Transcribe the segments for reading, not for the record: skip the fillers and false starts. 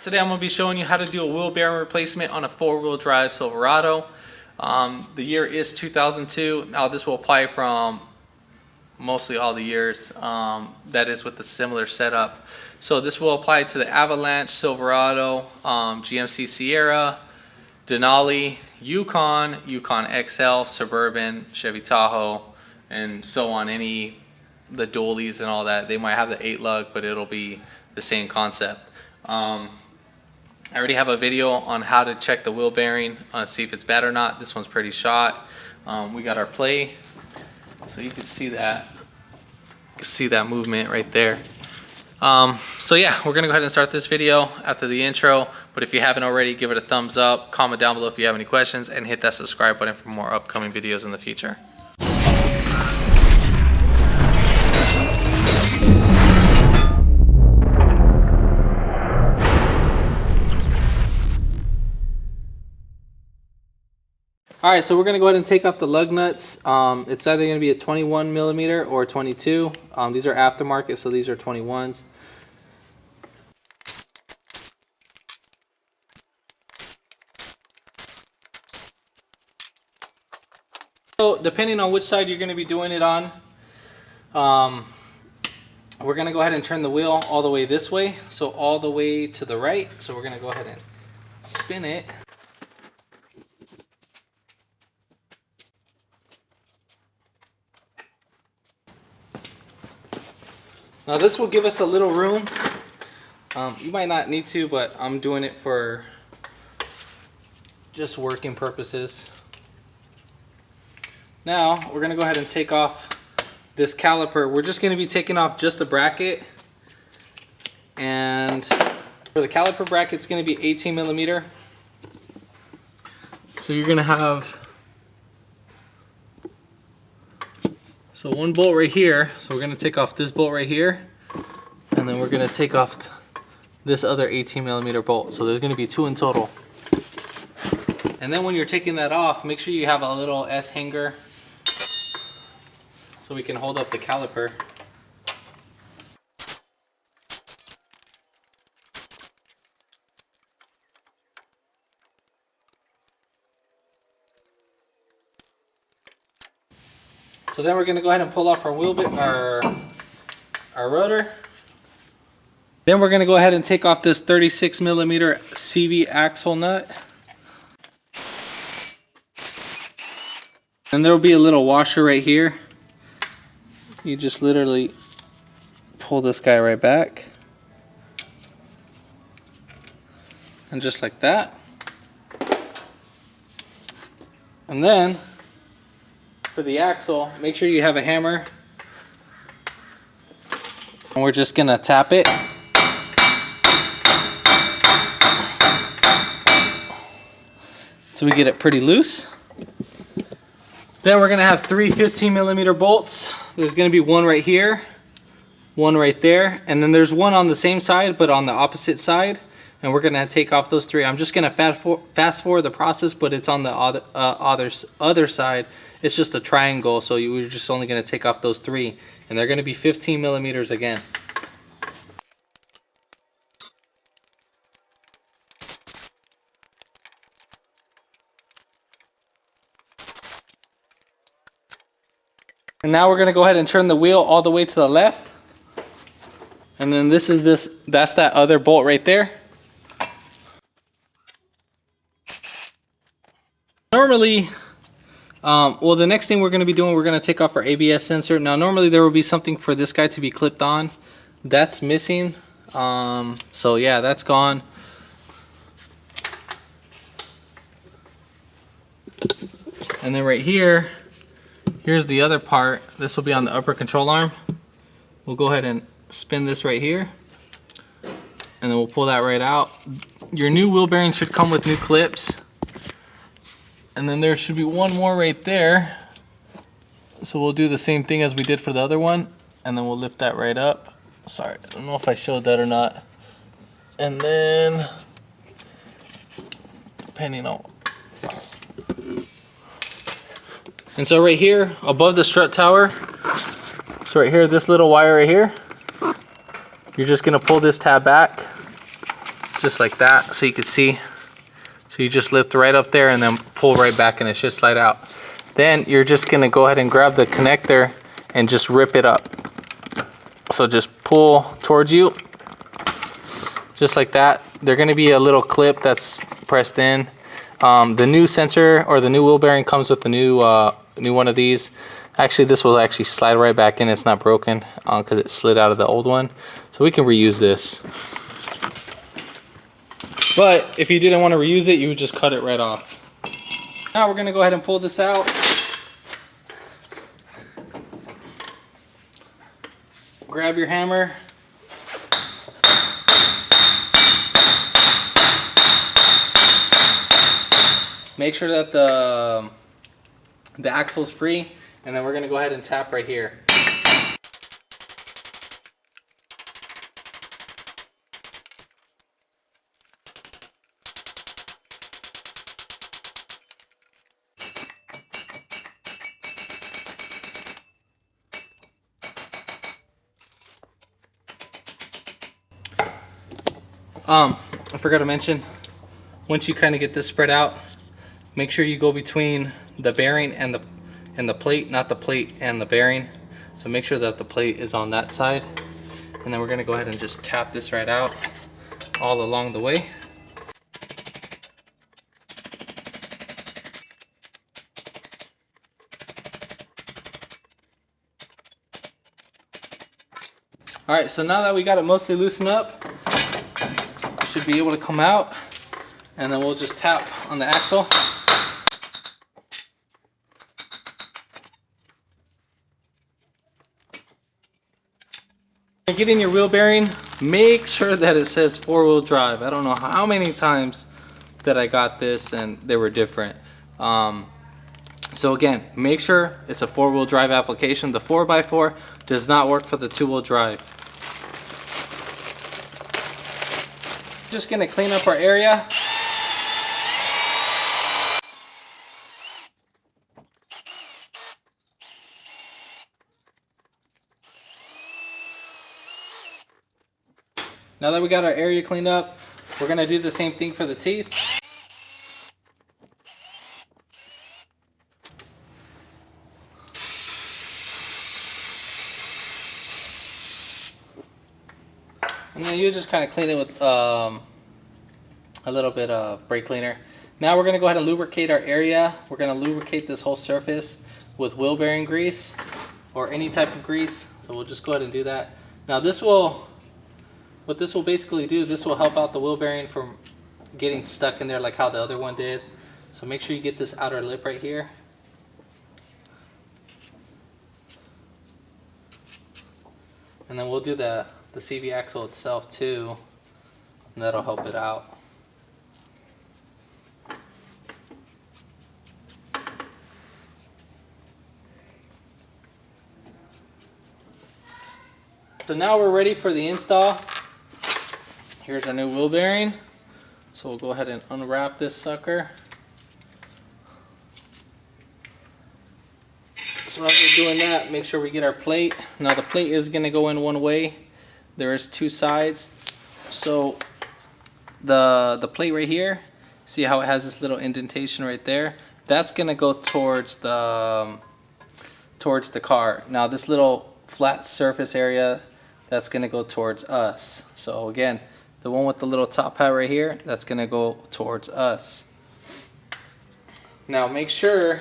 Today I'm going to be showing you how to do a wheel bearing replacement on a four-wheel drive Silverado. The year is 2002. Now this will apply from mostly all the years that is with a similar setup. So this will apply to the Avalanche, Silverado, GMC Sierra, Denali, Yukon, Yukon XL, Suburban, Chevy Tahoe, and so on. The dualies and all that. They might have the 8-lug, but it'll be the same concept. I already have a video on how to check the wheel bearing, see if it's bad or not. This one's pretty shot. We got our play, so you can see that. Movement right there. So yeah, we're gonna go ahead and start this video after the intro. But if you haven't already, give it a thumbs up, comment down below if you have any questions, and hit that subscribe button for more upcoming videos in the future. Alright, so we're going to go ahead and take off the lug nuts. It's either going to be a 21 millimeter or 22. These are aftermarket, so these are 21s. So depending on which side you're going to be doing it on, we're going to go ahead and turn the wheel all the way this way, so all the way to the right. So we're going to go ahead and spin it. Now this will give us a little room. You might not need to, but I'm doing it for just working purposes. Now we're going to go ahead and take off this caliper. We're just going to be taking off just the bracket. And for the caliper bracket, it's going to be 18 millimeter. So you're going to have one bolt right here. So we're going to take off this bolt right here, and then we're going to take off this other 18 millimeter bolt. So there's going to be 2 in total. And then when you're taking that off, make sure you have a little S hanger so we can hold up the caliper. So then we're going to go ahead and pull off our our rotor. Then we're going to go ahead and take off this 36 millimeter CV axle nut. And there will be a little washer right here. You just literally pull this guy right back. And just like that. And then for the axle, make sure you have a hammer. And we're just gonna tap it. So we get it pretty loose. Then we're gonna have 3 15 millimeter bolts. There's gonna be one right here, one right there, and then there's one on the same side but on the opposite side. And we're gonna take off those 3. I'm just gonna fast forward the process, but it's on the other side. It's just a triangle, so you're just only gonna take off those 3, and they're gonna be 15 millimeters again. And now we're gonna go ahead and turn the wheel all the way to the left. And then that's that other bolt right there. Normally, well, the next thing we're going to be doing, we're going to take off our ABS sensor. Now, normally there will be something for this guy to be clipped on. That's missing. So yeah, that's gone. And then right here, here's the other part. This will be on the upper control arm. We'll go ahead and spin this right here. And then we'll pull that right out. Your new wheel bearing should come with new clips. And then there should be one more right there. So we'll do the same thing as we did for the other one. And then we'll lift that right up. Sorry, I don't know if I showed that or not. And then, depending on. And so right here, above the strut tower, so right here, this little wire right here, you're just gonna pull this tab back. just like that, so you can see. So you just lift right up there and then pull right back and it should slide out. Then you're just gonna go ahead and grab the connector and just rip it up. So just pull towards you, just like that. There's gonna be a little clip that's pressed in. The new sensor or the new wheel bearing comes with the new one of these. Actually, this will actually slide right back in. It's not broken because it slid out of the old one. So we can reuse this. But if you didn't want to reuse it, you would just cut it right off. Now we're gonna go ahead and pull this out. Grab your hammer. Make sure that the axle's free, and then we're gonna go ahead and tap right here. I forgot to mention, once you kind of get this spread out, make sure you go between the bearing and the plate, not the plate and the bearing. So make sure that the plate is on that side. And then we're gonna go ahead and just tap this right out all along the way. All right, so now that we got it mostly loosened up, it should be able to come out, and then we'll just tap on the axle. When getting your wheel bearing, make sure that it says 4-wheel drive. I don't know how many times that I got this and they were different. So again, make sure it's a 4-wheel drive application. The 4x4 does not work for the 2-wheel drive. Just gonna clean up our area. Now that we got our area cleaned up, we're gonna do the same thing for the teeth. And then you just kind of clean it with a little bit of brake cleaner. Now we're going to go ahead and lubricate our area. We're going to lubricate this whole surface with wheel bearing grease or any type of grease. So we'll just go ahead and do that. Now what this will basically do, this will help out the wheel bearing from getting stuck in there like how the other one did. So make sure you get this outer lip right here. And then we'll do the CV axle itself too, and that'll help it out. So now we're ready for the install. Here's our new wheel bearing. So we'll go ahead and unwrap this sucker. So as we're doing that, make sure we get our plate. Now the plate is going to go in one way. There is two sides. So the plate right here, see how it has this little indentation right there? That's going to go towards the car. Now this little flat surface area, that's going to go towards us. So again, the one with the little top hat right here, that's going to go towards us. Now make sure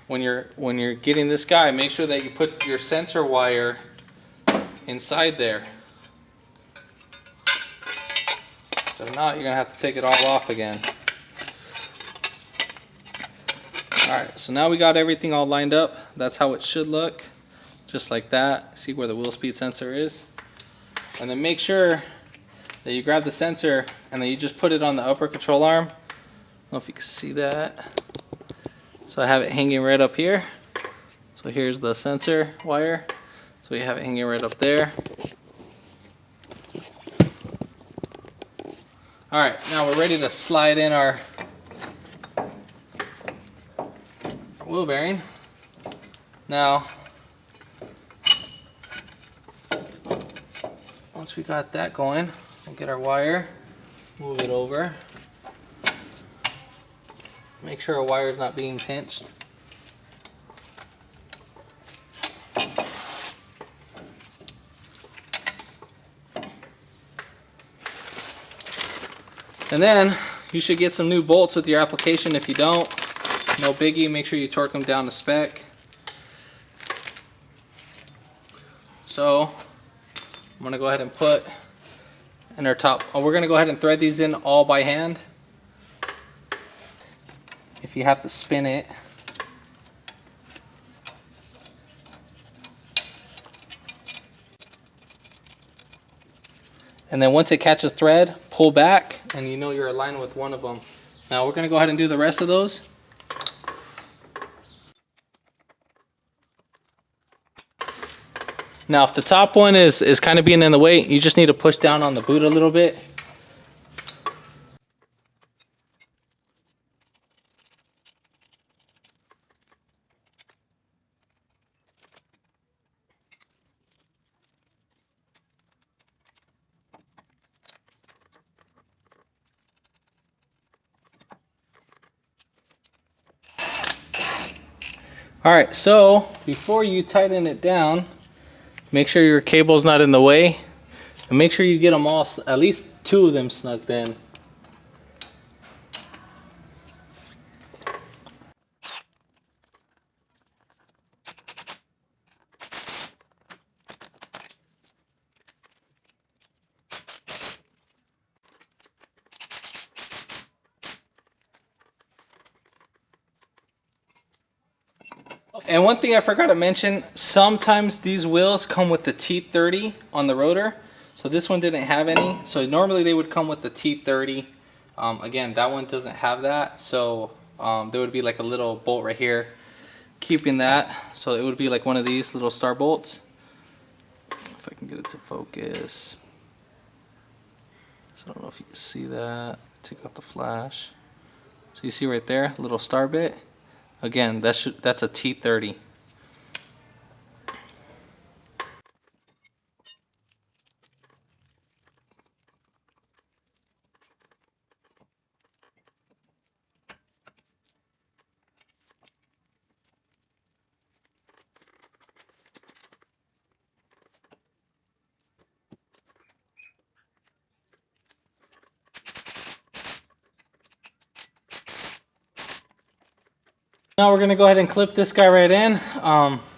when you're getting this guy, make sure that you put your sensor wire inside there. So if not, you're gonna have to take it all off again. Alright, so now we got everything all lined up. That's how it should look. Just like that. See where the wheel speed sensor is. And then make sure that you grab the sensor and then you just put it on the upper control arm. I don't know if you can see that. So I have it hanging right up here. So here's the sensor wire. So we have it hanging right up there. Alright, now we're ready to slide in our wheel bearing. Now, once we got that going, we'll get our wire. Move it over. Make sure a wire is not being pinched. And then you should get some new bolts with your application. If you don't, no biggie, make sure you torque them down to spec. So I'm gonna go ahead and put in our top, we're gonna go ahead and thread these in all by hand. If you have to spin it. And then once it catches thread, pull back, and you know you're aligned with one of them. Now we're gonna go ahead and do the rest of those. Now if the top one is kind of being in the way, you just need to push down on the boot a little bit. Alright, so before you tighten it down, make sure your cable's not in the way, and make sure you get them all, at least 2 of them snugged in. And one thing I forgot to mention, sometimes these wheels come with the T30 on the rotor. So this one didn't have any. So normally they would come with the T30. Again, that one doesn't have that. So there would be like a little bolt right here keeping that. So it would be like one of these little star bolts. If I can get it to focus. So I don't know if you can see that. Take out the flash. So you see right there, little star bit. Again, that's a T30. Now we're going to go ahead and clip this guy right in.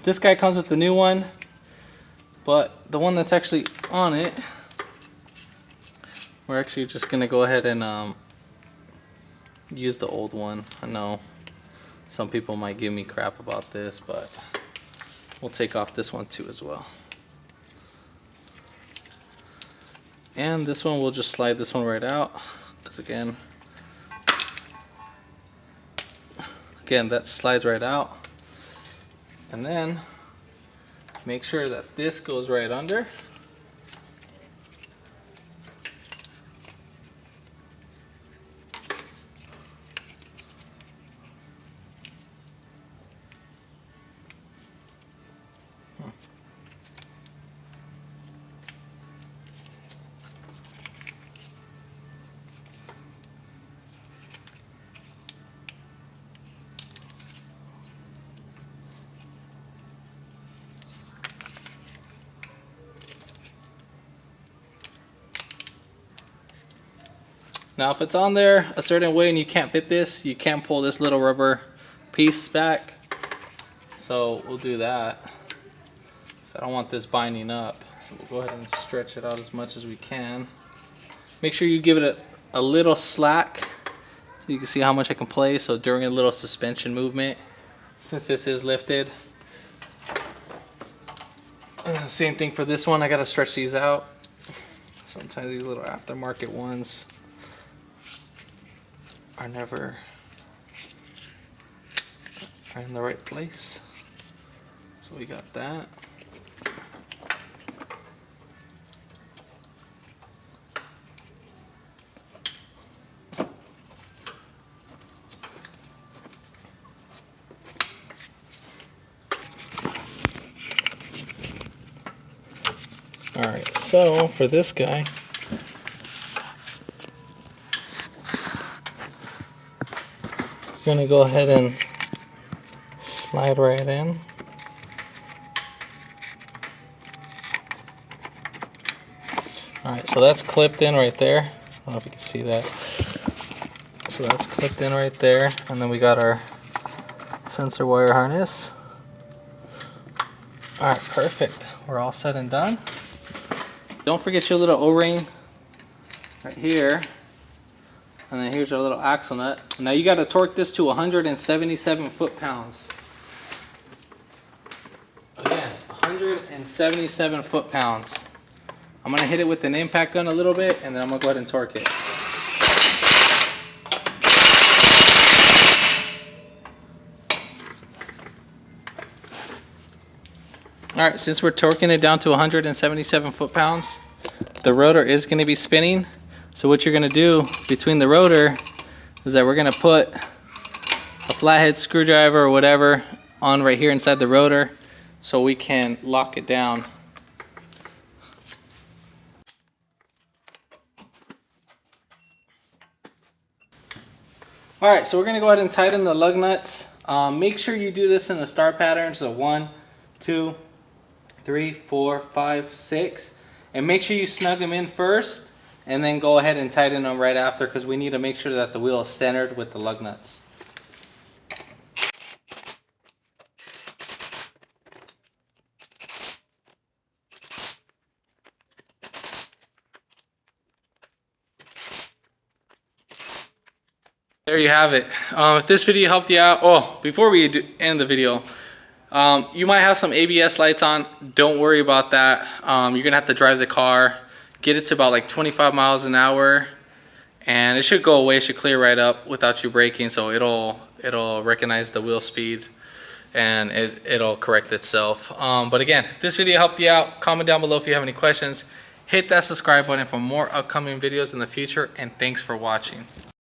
This guy comes with the new one, but the one that's actually on it, we're actually just going to go ahead and use the old one. I know some people might give me crap about this, but we'll take off this one too as well. And this one, we'll just slide this one right out, because again, that slides right out. And then make sure that this goes right under. Now if it's on there a certain way and you can't fit this, you can pull this little rubber piece back. So we'll do that. So I don't want this binding up. So we'll go ahead and stretch it out as much as we can. Make sure you give it a little slack so you can see how much I can play. So during a little suspension movement, since this is lifted. Same thing for this one, I gotta stretch these out. Sometimes these little aftermarket ones are never in the right place. So we got that. Alright, so for this guy, We're gonna go ahead and slide right in. Alright, so that's clipped in right there. I don't know if you can see that. So that's clipped in right there, and then we got our sensor wire harness. Alright, perfect. We're all set and done. Don't forget your little O-ring right here. And then here's our little axle nut. Now you got to torque this to 177 foot-pounds. Again, 177 foot-pounds. I'm going to hit it with an impact gun a little bit, and then I'm going to go ahead and torque it. Alright, since we're torquing it down to 177 foot-pounds, the rotor is going to be spinning. So what you're going to do between the rotor is that we're going to put a flathead screwdriver or whatever on right here inside the rotor so we can lock it down. Alright, so we're going to go ahead and tighten the lug nuts. Make sure you do this in the star pattern, so 1, 2, 3, 4, 5, 6. And make sure you snug them in first, and then go ahead and tighten them right after, because we need to make sure that the wheel is centered with the lug nuts. There you have it. If this video helped you out, before we end the video, you might have some ABS lights on. Don't worry about that. You're gonna have to drive the car, get it to about like 25 miles an hour, and it should go away. It should clear right up without you braking, so it'll recognize the wheel speed and it'll correct itself. But again, if this video helped you out, comment down below if you have any questions. Hit that subscribe button for more upcoming videos in the future, and thanks for watching.